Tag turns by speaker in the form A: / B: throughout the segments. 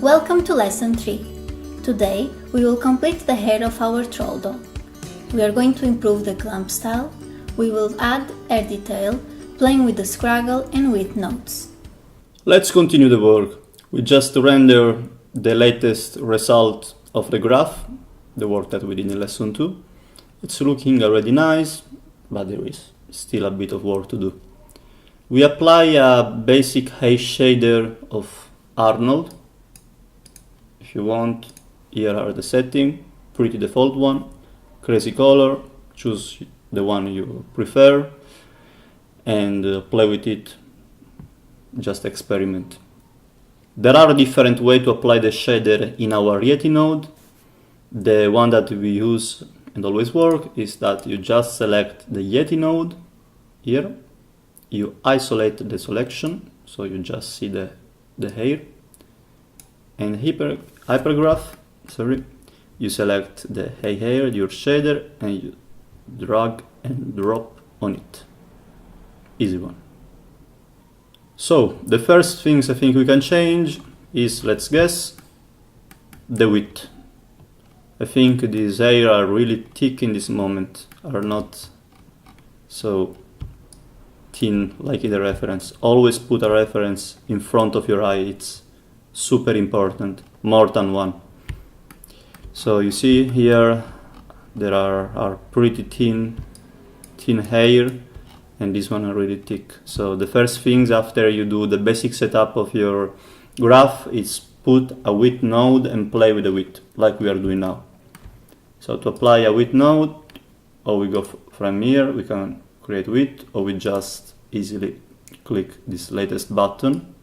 A: Welcome to Lesson 3. Today we will complete the hair of our troll doll. We are going to improve the clump style, we will add hair detail, playing with the scraggle and with notes.
B: Let's continue the work. We just render the latest result of the graph, the work that we did in Lesson 2. It's looking already nice, but there is still a bit of work to do. We apply a basic hair shader of Arnold. If you want, here are the settings, pretty default one, crazy color, choose the one you prefer and play with it, just experiment. There are different ways to apply the shader in our Yeti node. The one that we use and always work is that you just select the Yeti node here, you isolate the selection, so you just see the hair, and hypergraph, you select the hair, your shader, and you drag and drop on it. Easy one. So the first things I think we can change is, let's guess, the width. I think these hair are really thick in this moment, are not so thin like in the reference. Always put a reference in front of your eye, it's super important, more than one. So you see here there are pretty thin hair, and this one are really thick. So the first things after you do the basic setup of your graph is put a width node and play with the width like we are doing now. So to apply a width node, or we go from here, we can create width, or we just easily click this latest button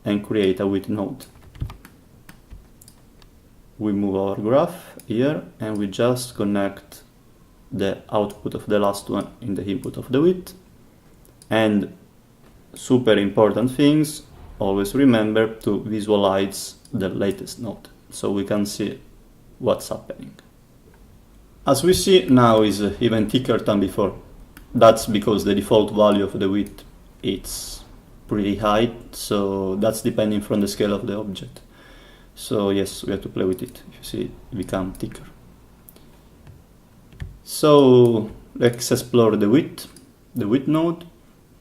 B: and create a width node. We move our graph here and we just connect the output of the last one in the input of the width. And super important things, always remember to visualize the latest node so we can see what's happening. As we see now is even thicker than before. That's because the default value of the width it's pretty high, so that's depending from the scale of the object. So yes, we have to play with it. You see it become thicker. So let's explore the width node.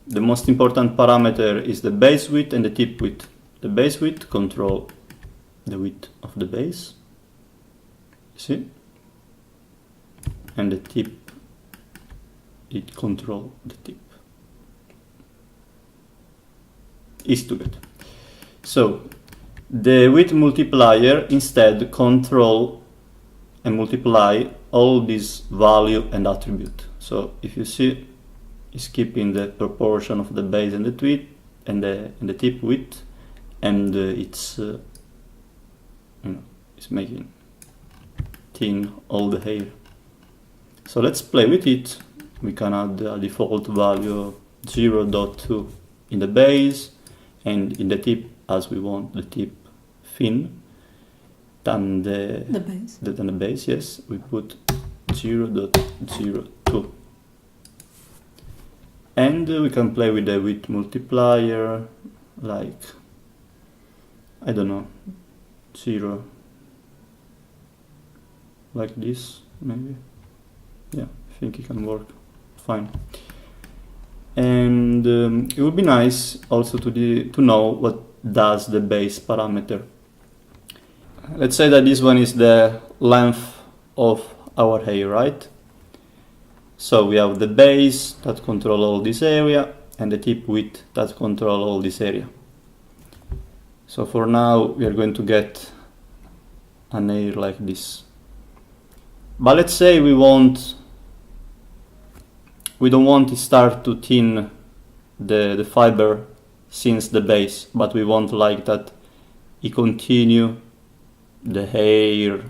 B: The most important parameter is the base width and the tip width. The base width control the width of the base, see, and the tip it control the tip. Is together. So the width multiplier instead control and multiply all this value and attribute. So if you see, it's keeping the proportion of the base and the tip and the tip width, and it's making thin all the hair. So let's play with it. We can add a default value of 0.2 in the base, and in the tip, as we want the tip thin than the base, yes, we put 0.02. And we can play with the width multiplier, like, I don't know, 0, like this, maybe. Yeah, I think it can work fine. And it would be nice also to know what does the base parameter. Let's say that this one is the length of our hair, right? So we have the base that control all this area and the tip width that control all this area. So for now we are going to get an hair like this. But let's say we don't want to start to thin the fiber since the base, but we want like that it continue the hair,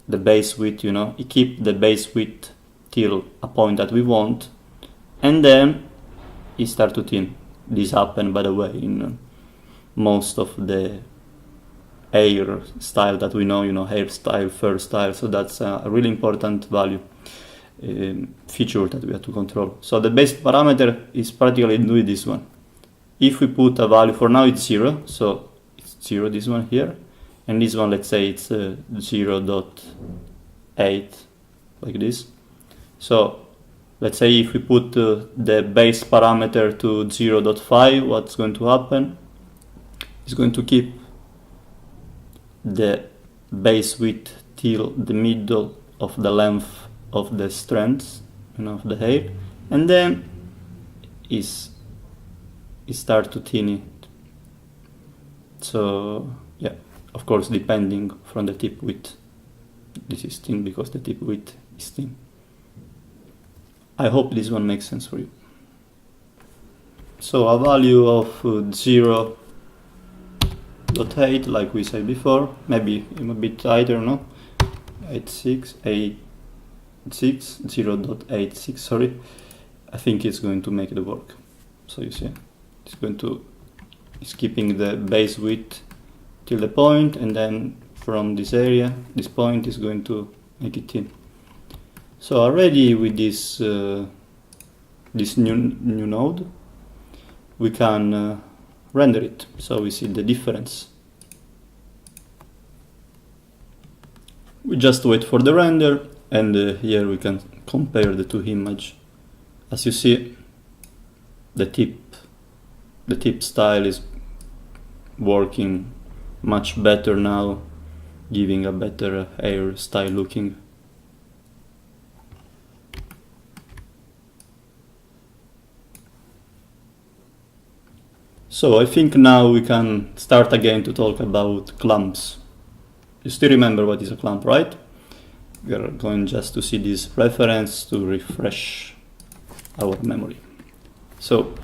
B: the base width, it keep the base width till a point that we want, and then it start to thin. This happen, by the way, in most of the hair style that we know, hairstyle, fur style, so that's a really important value. Feature that we have to control. So the base parameter is practically doing this one. If we put a value, for now it's 0, so it's 0, this one here, and this one, let's say it's 0.8, like this. So let's say if we put the base parameter to 0.5, what's going to happen? It's going to keep the base width till the middle of the length of the strands, of the hair, and then it start to thin it. So yeah, of course, depending from the tip width. This is thin because the tip width is thin. I hope this one makes sense for you. So a value of 0.8, like we said before, maybe a bit tighter, no? 0.86, sorry. I think it's going to make it work. So you see, it's keeping the base width till the point, and then from this area, this point is going to make it thin. So already with this this new node, we can render it. So we see the difference. We just wait for the render, and here we can compare the two images. As you see, the tip style is working much better now, giving a better hair style looking. So I think now we can start again to talk about clumps. You still remember what is a clump, right? We are going just to see this reference to refresh our memory. So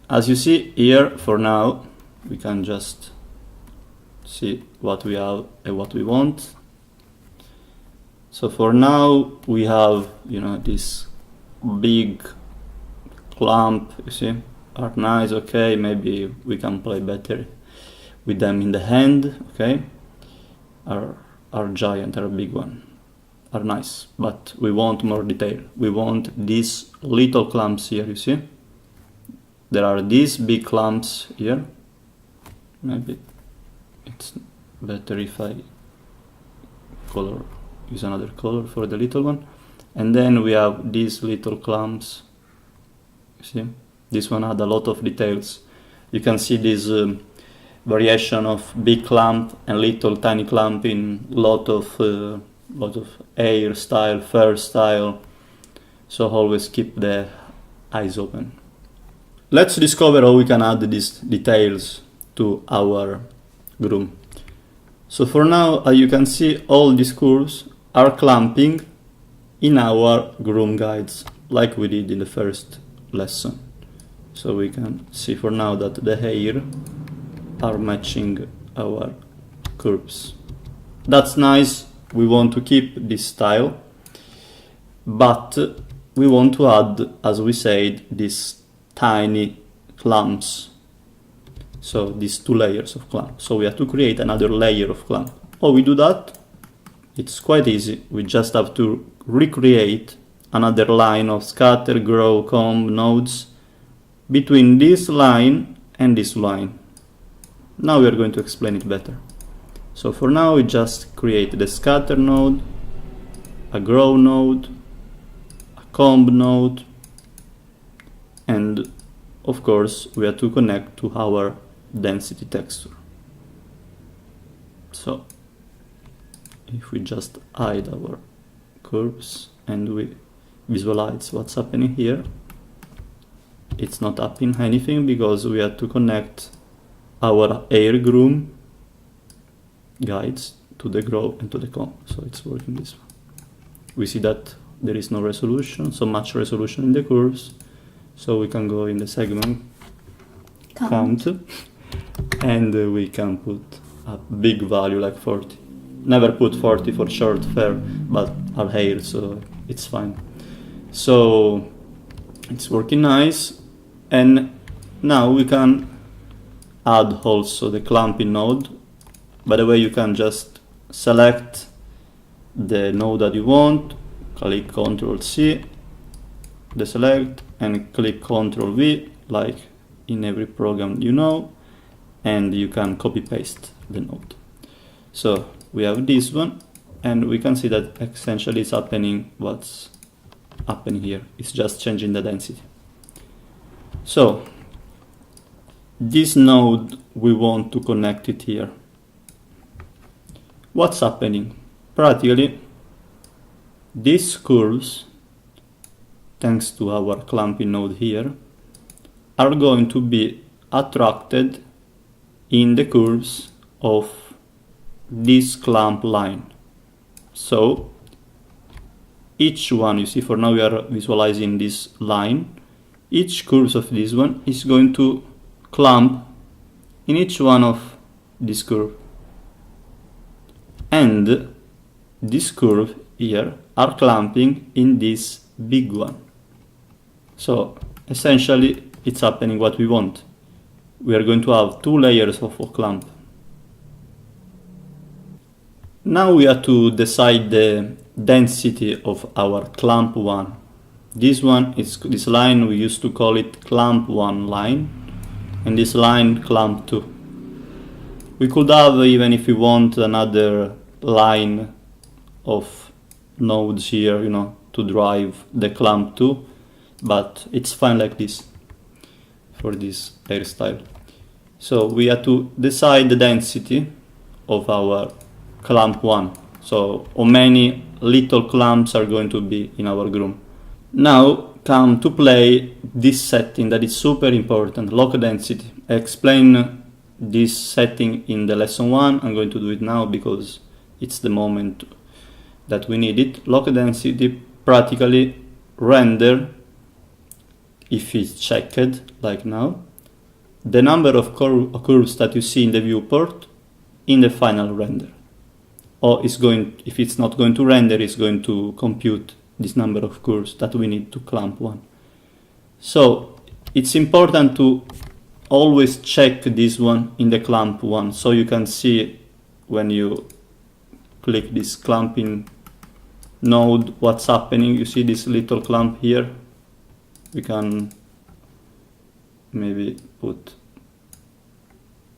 B: as you see here, for now, we can just see what we have and what we want. So for now, we have, this big clump, you see, are nice, okay, maybe we can play better with them in the hand, okay, are giant, are a big one, are nice, but we want more detail. We want these little clumps here, you see, there are these big clumps here. Maybe it's better if I use another color for the little one, and then we have these little clumps, you see. This one had a lot of details. You can see this variation of big clump and little tiny clump in lot of hair style, fur style. So always keep the eyes open. Let's discover how we can add these details to our groom. So for now, as you can see, all these curves are clamping in our groom guides, like we did in the first lesson. So we can see for now that the hair are matching our curves. That's nice, we want to keep this style, but we want to add, as we said, these tiny clumps. So these two layers of clump. So we have to create another layer of clump. How we do that? It's quite easy. We just have to recreate another line of scatter, grow, comb nodes between this line and this line. Now we are going to explain it better. So for now we just create the scatter node, a grow node, a comb node, and of course we have to connect to our density texture. So if we just hide our curves and we visualize what's happening here, it's not happening anything because we have to connect our hair groom guides to the grow and to the comb. So it's working this way. We see that there is no resolution, so much resolution in the curves. So we can go in the segment count and we can put a big value like 40. Never put 40 for short hair, but our hair, so it's fine. So it's working nice, and now we can add also the clamping node. By the way, you can just select the node that you want, click Ctrl C, deselect, and click Ctrl V, like in every program you know, and you can copy paste the node. So we have this one, and we can see that essentially it's happening what's happening here. It's just changing the density. So this node, we want to connect it here. What's happening? Practically, these curves, thanks to our clamping node here, are going to be attracted in the curves of this clamp line. So each one, you see, for now we are visualizing this line. Each curve of this one is going to clamp in each one of this curve, and this curve here are clamping in this big one. So essentially it's happening what we want. We are going to have 2 layers of a clamp. Now we have to decide the density of our clamp 1. This one is this line, we used to call it clamp 1 line, and this line clamp 2. We could have, even if we want, another line of nodes here, you know, to drive the clamp 2, but it's fine like this for this hairstyle. So we have to decide the density of our clamp 1. So how many little clamps are going to be in our groom. Now come to play this setting that is super important, lock density. I explained this setting in the lesson 1. I'm going to do it now because it's the moment that we need it. Lock density practically render, if it's checked like now, the number of curves that you see in the viewport in the final render. Or it's going, if it's not going to render, it's going to compute this number of curves that we need to clamp 1. So it's important to always check this one in the clamp 1, so you can see when you click this clamping node what's happening. You see this little clamp here. We can maybe put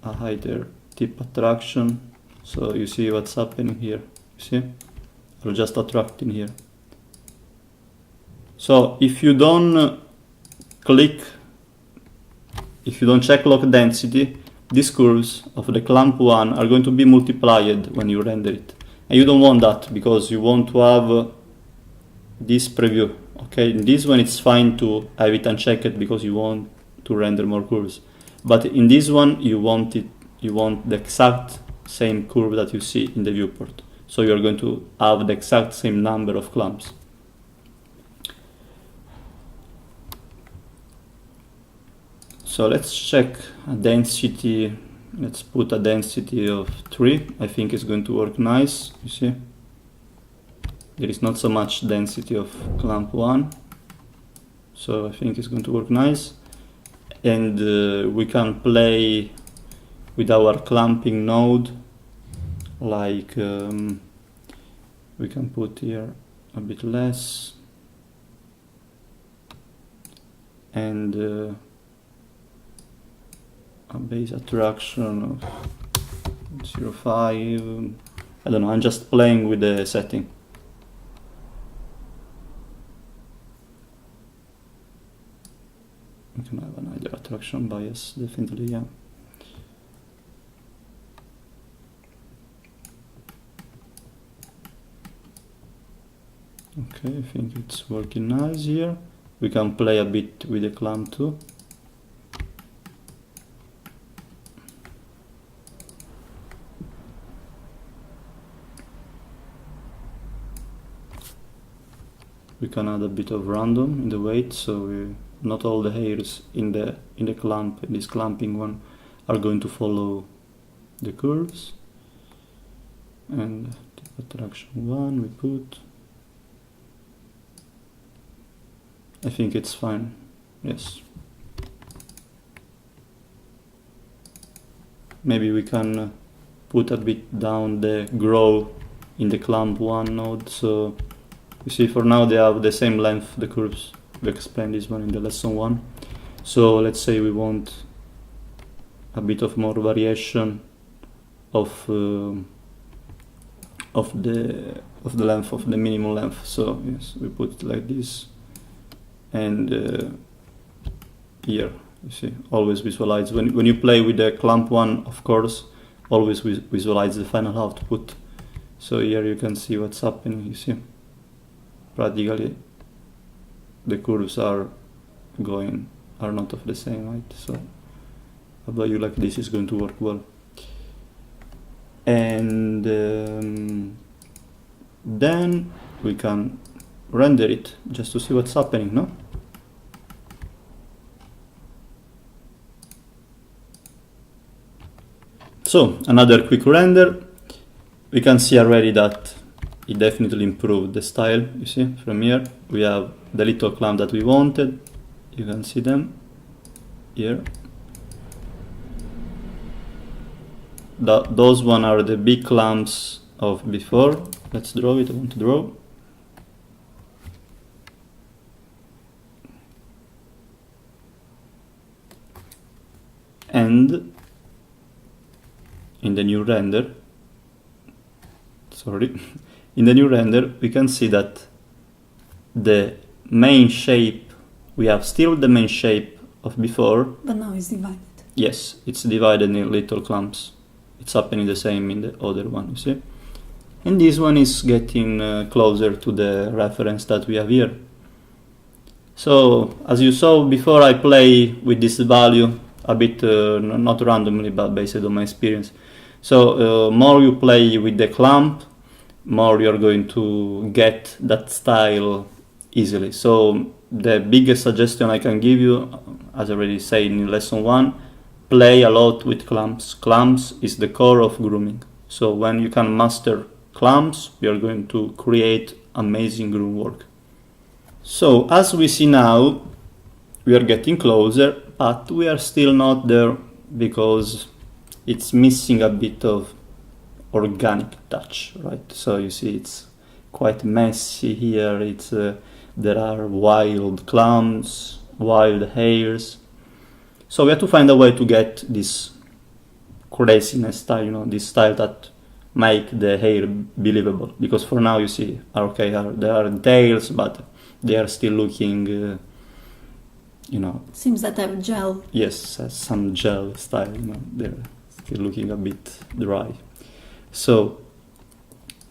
B: a higher tip attraction, so you see what's happening here. You see, I'll just attract in here. So if you don't if you don't check lock density, these curves of the clamp 1 are going to be multiplied when you render it. And you don't want that, because you want to have this preview. Okay, in this one it's fine to have it unchecked because you want to render more curves. But in this one you want the exact same curve that you see in the viewport. So you're going to have the exact same number of clamps. So let's check a density. Let's put a density of 3. I think it's going to work nice. You see, there is not so much density of clamp 1, so I think it's going to work nice. And we can play with our clamping node, like we can put here a bit less, and a base attraction of 0.5. I don't know, I'm just playing with the setting. We can have another attraction bias, definitely, yeah. Okay, I think it's working nice here. We can play a bit with the clamp too. We can add a bit of random in the weight, so not all the hairs in the clamp, in this clamping one, are going to follow the curves. And tip attraction 1 we put. I think it's fine. Yes. Maybe we can put a bit down the grow in the clamp 1 node, so you see for now they have the same length, the curves. We explained this one in the lesson 1. So let's say we want a bit of more variation of the length, of the minimum length. So yes, we put it like this, and here you see, always visualize when you play with the clamp one, of course, always visualize the final output. So here you can see what's happening. You see, practically the curves are not of the same height. So a value like this is going to work well. And then we can render it just to see what's happening, no? So another quick render. We can see already that it definitely improved the style. You see, from here we have the little clamp that we wanted. You can see them here. Those one are the big clamps of before. Let's draw it. I want to draw. And in the new render, in the new render, we can see that the main shape, we have still the main shape of before.
A: But now it's divided.
B: Yes, it's divided in little clumps. It's happening the same in the other one, you see. And this one is getting closer to the reference that we have here. So, as you saw before, I play with this value a bit, not randomly, but based on my experience. So, more you play with the clamp, more you're going to get that style easily. So, the biggest suggestion I can give you, as I already said in lesson 1, play a lot with clamps. Clamps is the core of grooming. So when you can master clamps, you are going to create amazing groom work. So as we see now, we are getting closer, but we are still not there because it's missing a bit of organic touch, right? So you see it's quite messy here. It's there are wild clamps, wild hairs. So we have to find a way to get this craziness style, you know, this style that make the hair believable. Because for now, you see, okay, there are tails, but they are still looking, you know.
A: Seems that I have gel.
B: Yes, some gel style, you know, they're still looking a bit dry. So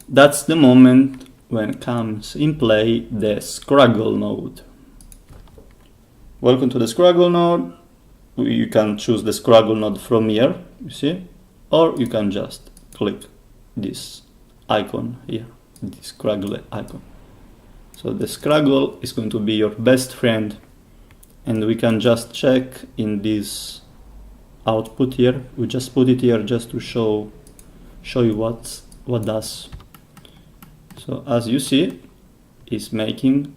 B: that's the moment when comes in play the Scraggle node. Welcome to the Scraggle node. You can choose the Scraggle node from here, you see, or you can just click this icon here, this Scraggle icon. So the Scraggle is going to be your best friend, and we can just check in this output here. We just put it here just to show you what does. So as you see, it's making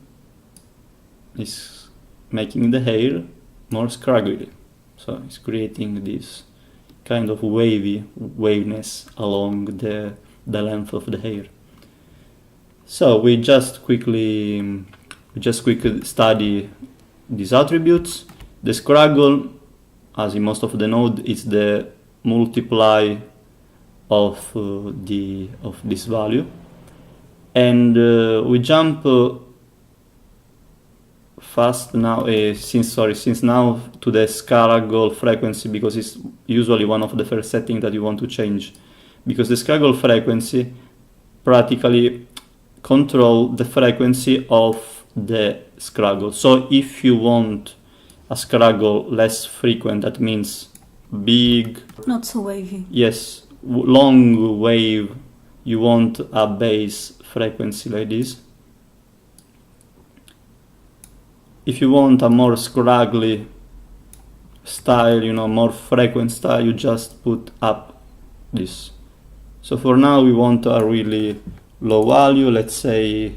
B: the hair more scraggly. So it's creating this kind of waviness along the length of the hair. So we just quickly study these attributes. The Scraggle, as in most of the node, is the multiply of this value, and we jump fast now, since now to the Scraggle frequency, because it's usually one of the first settings that you want to change, because the Scraggle frequency practically control the frequency of the Scraggle. So if you want a Scraggle less frequent, that means big,
A: not so wavy.
B: Yes, long wave, you want a base frequency like this. If you want a more scraggly style, you know, more frequent style, you just put up this. So for now we want a really low value, let's say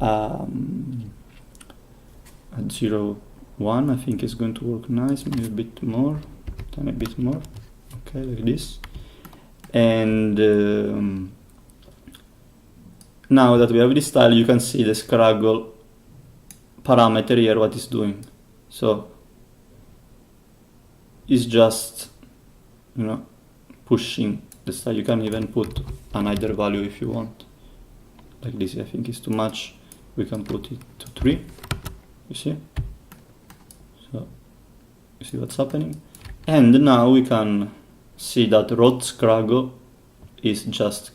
B: at 0.1, I think it's going to work nice, maybe a bit more, tiny bit more, okay, like this. And now that we have this style, you can see the Scraggle parameter here, what it's doing. So it's just you know, pushing the style. You can even put another value if you want. Like this, I think is too much. We can put it to 3. You see? So you see what's happening? And now we can see that root scraggle is just.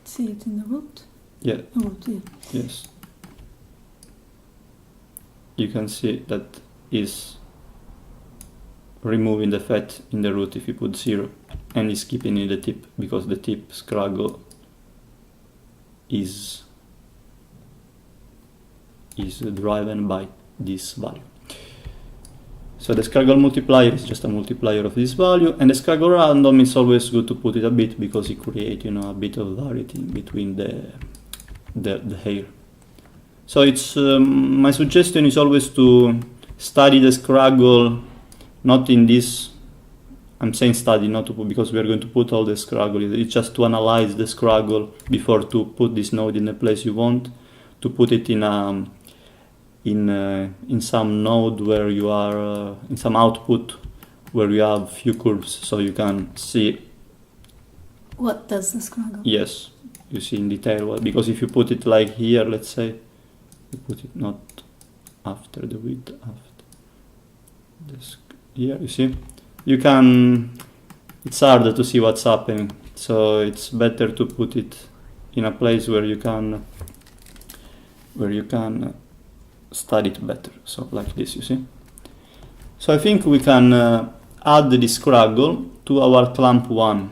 A: See it in the root?
B: Yeah.
A: Root, yeah.
B: Yes. You can see that is removing the fat in the root if you put 0, and is keeping in the tip because the tip scraggle is driven by this value. So the scraggle multiplier is just a multiplier of this value, and the scraggle random is always good to put it a bit because it creates, you know, a bit of variety between the hair. So it's my suggestion is always to study the scraggle, not in this. I'm saying study, not to put, because we are going to put all the scraggle. It's just to analyze the scraggle before to put this node in the place you want, to put it in some node where you are in some output where you have few curves, so you can see
A: what does the scraggle.
B: Yes, you see in detail. Because if you put it like here, let's say, you put it not after the width, after this here, you see, you can. It's harder to see what's happening, so it's better to put it in a place where you can study it better. So like this, you see. So I think we can add the scraggle to our clamp 1.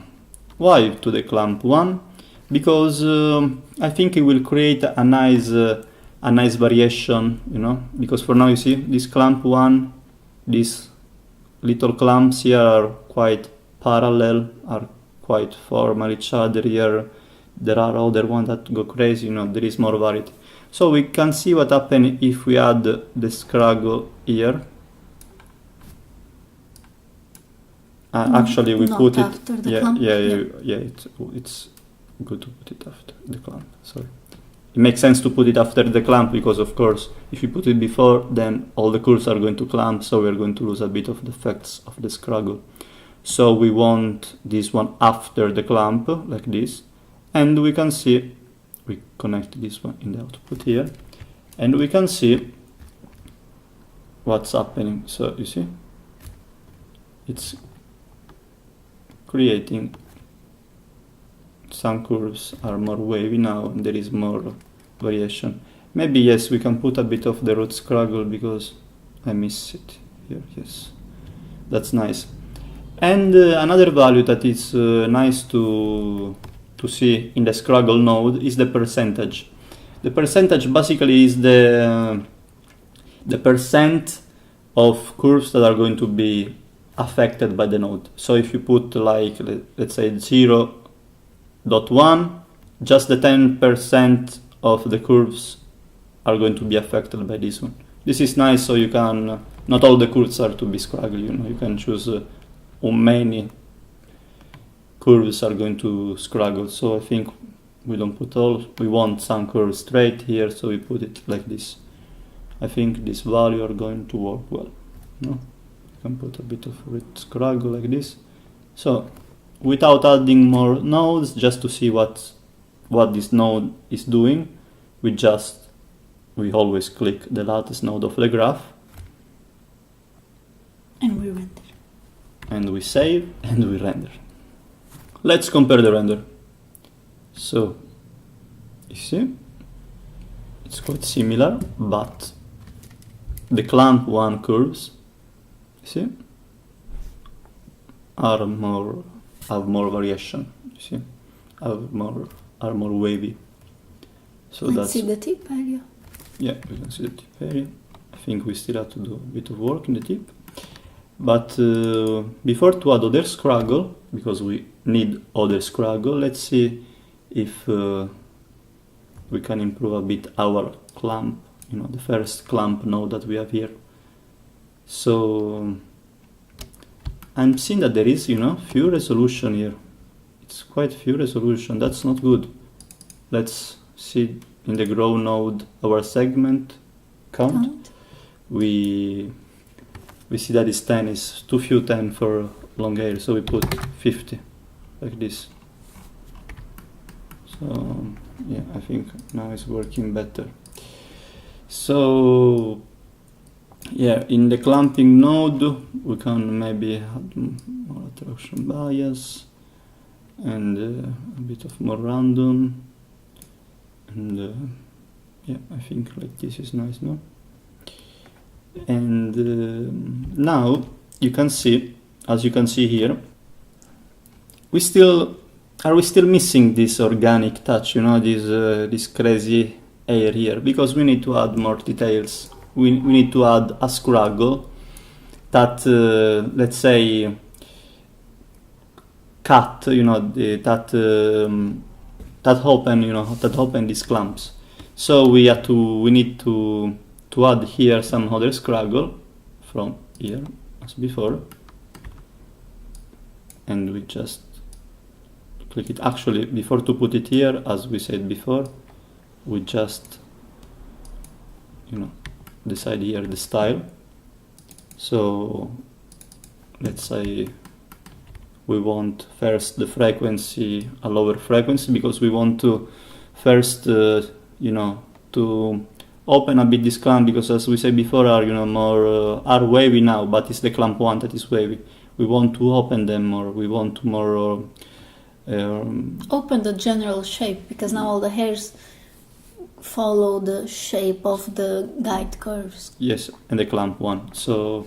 B: Why to the clamp 1? Because I think it will create a nice variation, you know. Because for now, you see, this clamp 1, these little clamps here are quite parallel, are quite formal each other. Here there are other ones that go crazy, you know. There is more variety. So we can see what happens if we add the scraggle here. Actually, we
A: not
B: put it.
A: After the clamp?
B: It's good to put it after the clamp. Sorry, it makes sense to put it after the clamp because, of course, if you put it before, then all the curves are going to clamp, so we're going to lose a bit of the effects of the scraggle. So we want this one after the clamp, like this, and we can see. We connect this one in the output here, and we can see what's happening. So you see, it's creating some curves are more wavy now, and there is more variation. Maybe yes, we can put a bit of the root scraggle because I miss it here. Yes, that's nice. And another value that is nice to see in the scraggle node is the percentage. The percentage basically is the percent of curves that are going to be affected by the node. So if you put like, let's say 0.1, just the 10% of the curves are going to be affected by this one. This is nice, so you can, not all the curves are to be scraggle, you know, you can choose how many curves are going to scraggle. So I think we don't put all, we want some curves straight here, so we put it like this. I think this value are going to work well. No? You can put a bit of red scraggle like this. So without adding more nodes, just to see what this node is doing, we always click the latest node of the graph.
A: And we render.
B: And we save and we render. Let's compare the render. So, you see, it's quite similar, but the clamp 1 curves, you see, have more variation. You see, are more wavy. So
A: Let's
B: that's,
A: see the tip area.
B: Yeah, we can see the tip area. I think we still have to do a bit of work in the tip. But before to add other scraggle, because we need other scraggle, let's see if we can improve a bit our clamp, you know, the first clamp node that we have here. So I'm seeing that there is, you know, few resolution here. It's quite few resolution. That's not good. Let's see in the grow node our segment count. We see that it's 10 is too few 10 for long hair, so we put 50 like this. So yeah, I think now it's working better. So yeah, in the clamping node we can maybe add more attraction bias and a bit of more random, and yeah, I think like this is nice now. And now you can see, as you can see here, we still missing this organic touch, you know, this crazy air here, because we need to add more details. We need to add a scraggle that let's say cut, you know, that open these clumps. So we need to add here some other scraggle from here as before, and we just click it. Actually, before to put it here, as we said before, we just, you know, decide here the style. So let's say we want first the frequency, a lower frequency, because we want to first you know, to open a bit this clamp, because as we said before, are, you know, more are wavy now, but it's the clamp one that is wavy. We want to open them more, we want to more
A: open the general shape, because now all the hairs follow the shape of the guide curves.
B: Yes, and the clamp one, so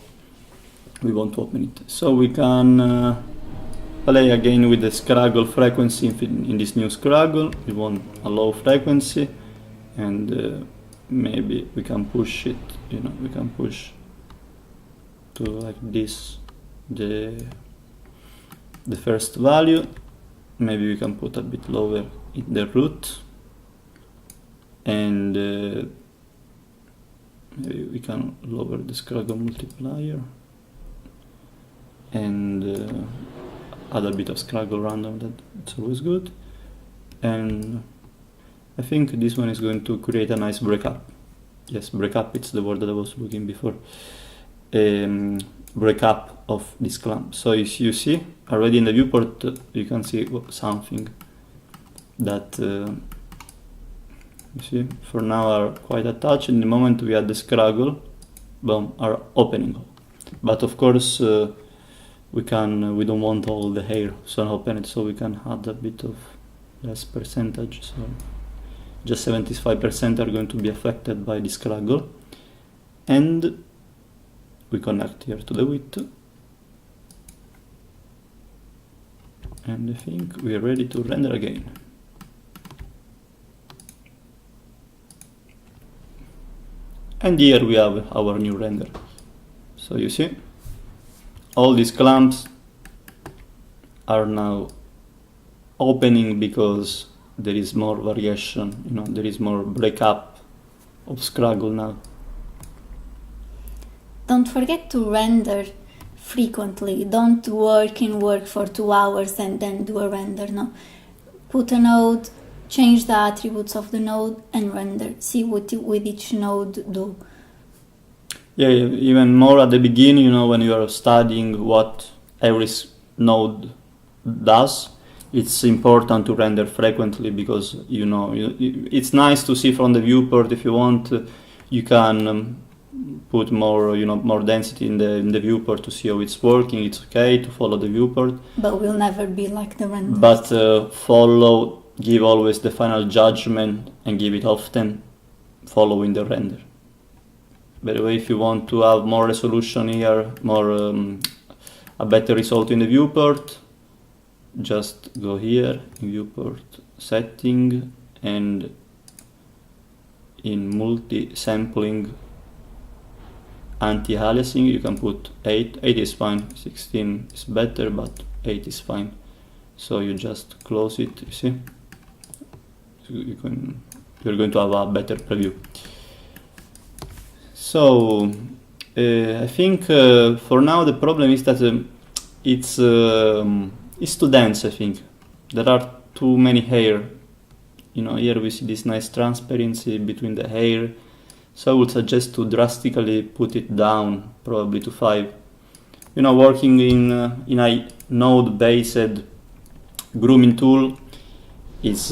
B: we want to open it. So we can play again with the scraggle frequency in this new scraggle. We want a low frequency, and maybe we can push it, you know, we can push to like this the first value. Maybe we can put a bit lower in the root, and maybe we can lower the scraggle multiplier and add a bit of scraggle random. That's always good. And I think this one is going to create a nice breakup. Yes, breakup, it's the word that I was looking before. Breakup of this clamp. So as you see already in the viewport, you can see something that you see for now are quite attached. In the moment we add the scraggle, boom, are opening. But of course we don't want all the hair so open it, so we can add a bit of less percentage. So just 75% are going to be affected by the scraggle, and we connect here to the width, and I think we are ready to render again. And here we have our new render. So you see, all these clamps are now opening because there is more variation, you know, there is more breakup of scraggle now.
A: Don't forget to render frequently. Don't work for 2 hours and then do a render. No, put a node, change the attributes of the node and render. See what with each node do.
B: Yeah, even more at the beginning, you know, when you are studying what every node does, it's important to render frequently, because, you know, it's nice to see from the viewport. If you want, you can put more, you know, more density in the viewport to see how it's working. It's okay to follow the viewport,
A: but we'll never be like the render.
B: But give always the final judgment and give it often following the render. By the way, if you want to have more resolution here, a better result in the viewport, just go here in viewport setting, and in multi-sampling anti-aliasing you can put 8 is fine, 16 is better, but 8 is fine. So you just close it, you see, you're going to have a better preview. So I think for now the problem is that it's too dense. I think there are too many hair. You know, here we see this nice transparency between the hair. So I would suggest to drastically put it down, probably to 5. you know, working in a node-based grooming tool is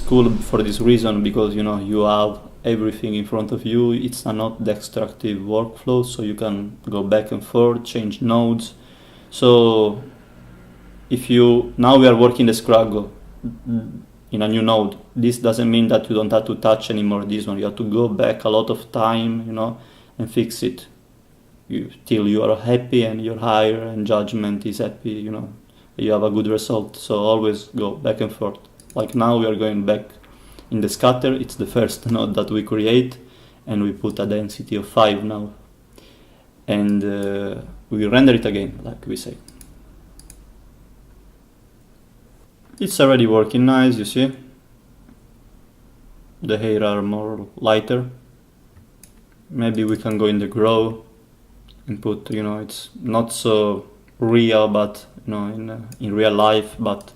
B: cool for this reason, because you know you have everything in front of you. It's a not destructive workflow, so you can go back and forth, change nodes. So if you now we are working the Scraggle in a new node, this doesn't mean that you don't have to touch anymore this one. You have to go back a lot of time, you know, and fix it till you are happy and your hire and judgment is happy, you know, you have a good result. So always go back and forth. Like now we are going back in the scatter. It's the first node that we create, and we put a density of 5 now, and we render it again, like we say. It's already working nice, you see. The hair are more lighter. Maybe we can go in the grow and put, you know, it's not so real, but you know, in real life, but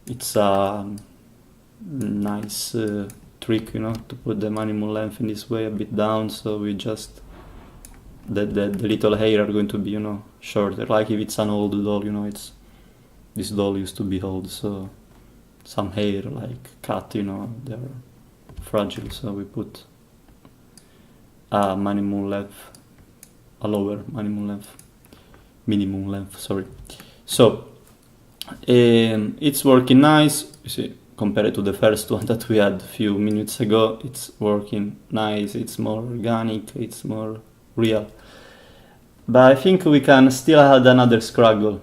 B: it's a nice trick, you know, to put the minimum length in this way a bit down, so we just the little hair are going to be, you know, shorter. Like if it's an old doll, you know, it's this doll used to be old, so some hair like cat, you know, they're fragile, so we put a minimum length, a lower minimum length, sorry. So it's working nice, you see, compared to the first one that we had a few minutes ago. It's working nice, it's more organic, it's more real. But I think we can still add another Scraggle.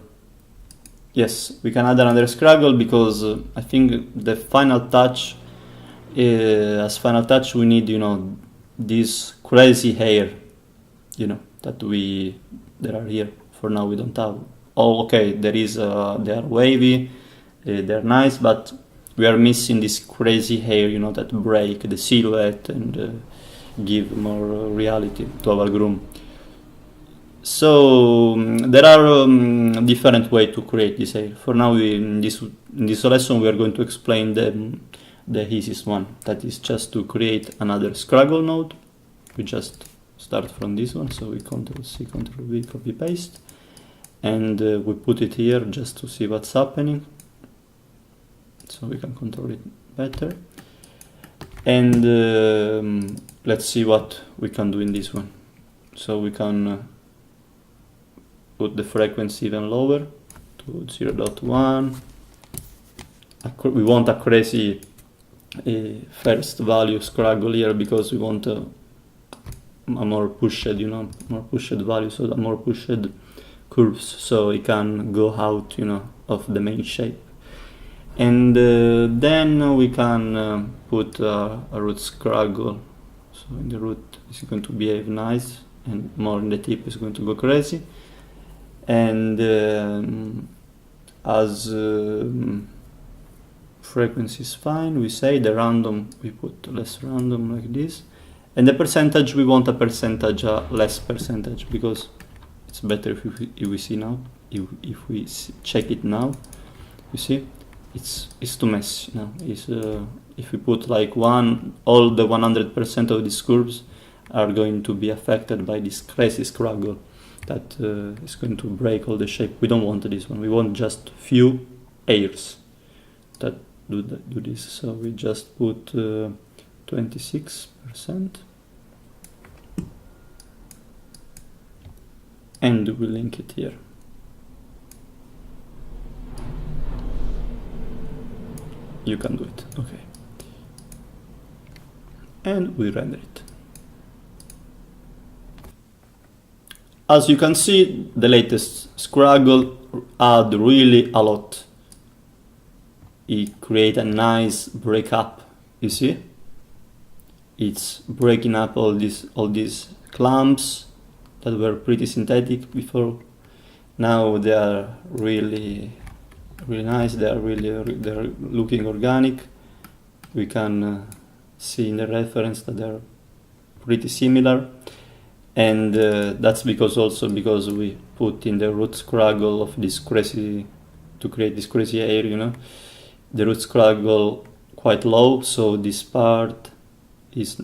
B: Yes, we can add another Scraggle, because I think the final touch, as final touch we need, you know, this crazy hair, you know, that are here. For now we don't have. Oh, okay, they are wavy, they're nice, but we are missing this crazy hair, you know, that break the silhouette and give more reality to our groom. So there are different ways to create this hair. For now, in this lesson, we are going to explain the easiest one. That is just to create another Scraggle node. We just start from this one, so we Ctrl+C, Ctrl+V, copy paste, and we put it here just to see what's happening, so we can control it better. And let's see what we can do in this one. So we can put the frequency even lower to 0.1. We want a crazy first value Scraggle here, because we want a more pushed, you know, more pushed value, so the more pushed curves, so it can go out, you know, of the main shape. And then we can put a root Scraggle. So in the root is going to behave nice, and more in the tip is going to go crazy. And as frequency is fine, we say the random, we put less random like this. And the percentage, we want a percentage, less percentage, because it's better if we see now. If we check it now, you see, it's too messy now. If we put like all the 100% of these curves are going to be affected by this crazy Scraggle that is going to break all the shape. We don't want this one. We want just few hairs that do this. So we just put 26%, and we link it here. You can do it, okay. And we render it. As you can see, the latest Scraggle add really a lot. It create a nice breakup, you see? It's breaking up all these clumps that were pretty synthetic before. Now they are really nice. They're looking organic. We can see in the reference that they're pretty similar, and that's because we put in the root Scraggle of this crazy, to create this crazy hair, you know, the root Scraggle quite low, so this part is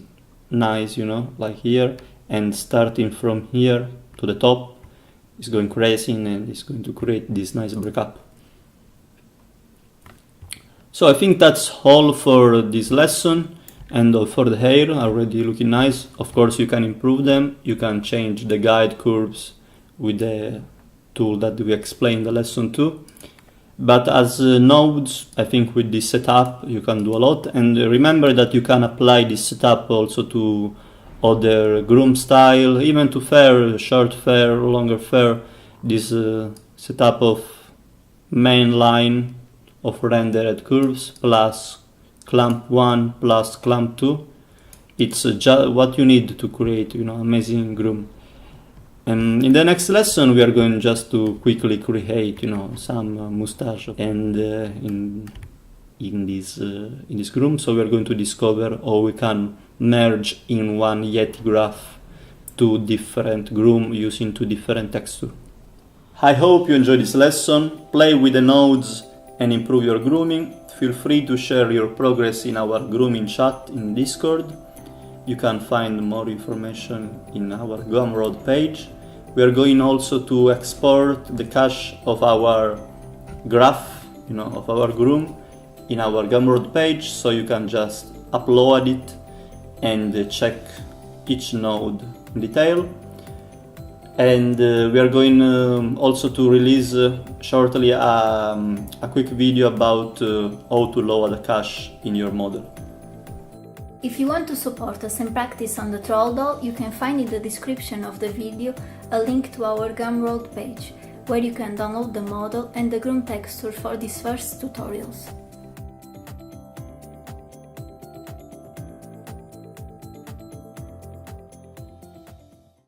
B: nice, you know, like here, and starting from here to the top is going crazy and is going to create this nice breakup. So I think that's all for this lesson, and for the hair already looking nice. Of course you can improve them, you can change the guide curves with the tool that we explained in the lesson 2. But as nodes, I think with this setup you can do a lot, and remember that you can apply this setup also to other groom style, even to fair, short fair, longer fair. This setup of main line of rendered curves plus clump 1 plus clump 2, it's just what you need to create, amazing groom. And in the next lesson we are going just to quickly create, some mustache and in this groom. So we are going to discover how we can merge in one Yeti graph 2 different groom using 2 different textures. I hope you enjoyed this lesson. Play with the nodes and improve your grooming. Feel free to share your progress in our grooming chat in Discord. You can find more information in our Gumroad page. We are going also to export the cache of our graph, of our groom in our Gumroad page, so you can just upload it and check each node in detail. And we are going also to release shortly a quick video about how to load a cache in your model.
A: If you want to support us and practice on the troll doll, you can find in the description of the video a link to our Gumroad page, where you can download the model and the groom texture for these first tutorials.